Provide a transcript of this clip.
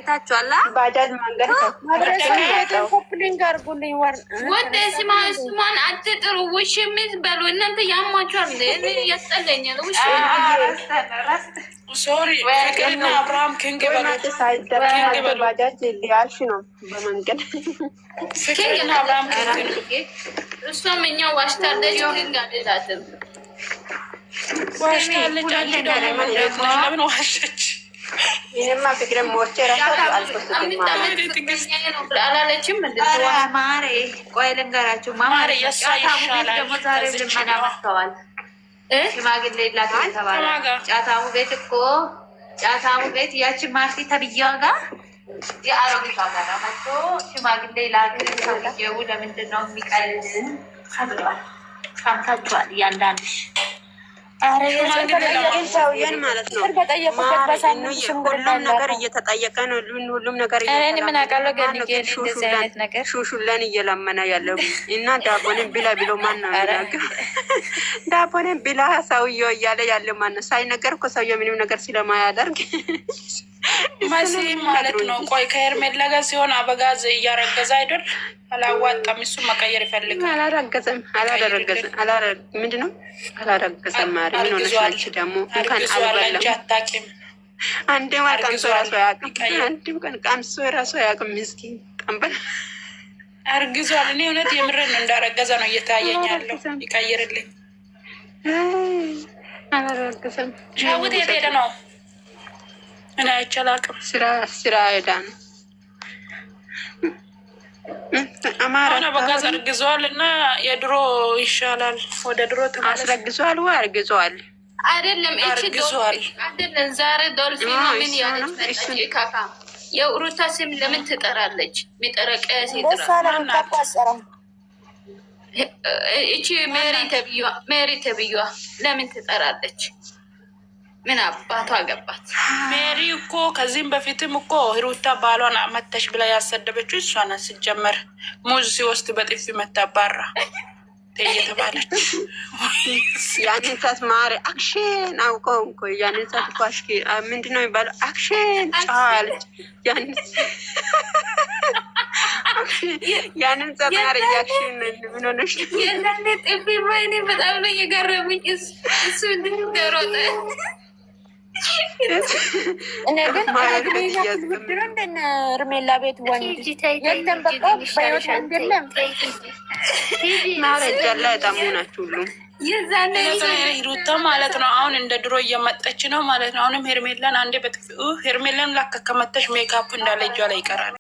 አይታችኋል? ባጃጅ መንገድ ኮፕሊንግ አድርጉልኝ። ወደ ስማን አትጥሩ። ውሽ የምትበሉ እናንተ ያሟቸዋል። ያስጠለኛል። ውሽ ሶሪ ፍቅርና አብርሃም ክንግ ባጃጅ ሊያልሽ ነው በመንገድ ፍቅርና አብርሃም ክንግ እሷም እኛ ዋሽታለች። ክንግ አደላትም ዋሽታለች። አንቺ ደግሞ ለምን ዋሸች? ይሄማ ፍቅር ሞቼ ራሱ አላለችም። ማሬ ቆይ ልንገራችሁ። ማማሬ ደግሞ ዛሬ ልመና መጥተዋል። ሽማግሌ ላክ ተባለ። ጫታሙ ቤት እኮ ጫታሙ ቤት ያቺ ማርቲ ተብዬዋ ጋር የአሮጊቷ ጋር መጥቶ ሽማግሌ ላክ ተብዬው ለምንድን ነው የሚቀልድ ተብሏል። ሰምታችኋል እያንዳንድሽ ሰውዬን ማለት ነው። ሁሉም ነገር እየተጠየቀ ነው። ሁሉም ነገር ሹሹለን እየለመነ ያለው እና ዳቦንን ብላ ብሎ ማን ነው የሚናገር? ዳቦንን ብላ ሰውዬው እያለ ያለ ማን ነው? ሳይነገር እኮ ሰውዬው ምንም ነገር ስለማያደርግ መሲ ማለት ነው። ቆይ ከሄርሜላ ጋር ሲሆን አበጋዝ እያረገዘ አይደል? አላዋጣም። እሱ መቀየር ይፈልጋል። አላረገዘም። ምንድን ነው አላረገዘም? ማሪ ምን ሆነሽ አንቺ ደግሞ? እንኳን አልበላም። አንዴም ቀምሶ ራሱ አያውቅም። አንዴም ቀን ቀምሶ ራሱ አያውቅም። ምስኪን ቀንበል አርግዟል። እኔ እውነት የምርን እንዳረገዘ ነው እየታየኝ ያለው። ይቀይርልኝ። አላረገዘም። ሻውት የት ሄደ ነው? እኔ አይቻላቅም። ስራ ሄዳ ነው። አማራ በጋዝ አርግዟል እና የድሮ ይሻላል። ወደ ድሮ አስረግዟል ወይ አርግዟል? አይደለም እቺ ዶልፊን አይደለም። ዛሬ ዶልፊን ምን ያለች መጣች? ካካ የሩታ ስም ለምን ትጠራለች? ሚጠረቀ ሲጥራ እቺ ሜሪ ተብዩዋ ለምን ትጠራለች? ምን አባቷ ገባት? ሜሪ እኮ ከዚህም በፊትም እኮ ሩታ ባሏን መተሽ ብላ ያሰደበችው እሷ ናት። ሲጀመር ሙዝ ሲወስድ በጥፊ መታባራ ተባለች። ያንን ሰዓት ማሪ አክሽን አውቀው እኮ ያንን ሰዓት እኮ አሽኪ ምንድን ነው የሚባለው? አክሽን ጫለች። ያንን ሰዓት ማሪ አክሽን ምን ሆነሽ? የዛኔ ጥፊ ወይኔ በጣም ነው የገረመኝ። እሱ እንደሮጠ እኔ ግን ብድር እንደነ እርሜላ ቤት ወንድ የለም። በቃ በህይወት ወንድ የለም። ማረጃላ የጣሙ ናችሁ ሁሉም ሩታ ማለት ነው። አሁን እንደ ድሮ እየመጠች ነው ማለት ነው። አሁንም ሄርሜላን አንዴ በጥፊ ሄርሜላን ላከ ከመተሽ ሜካፑ እንዳለ እጇ ላይ ይቀራል።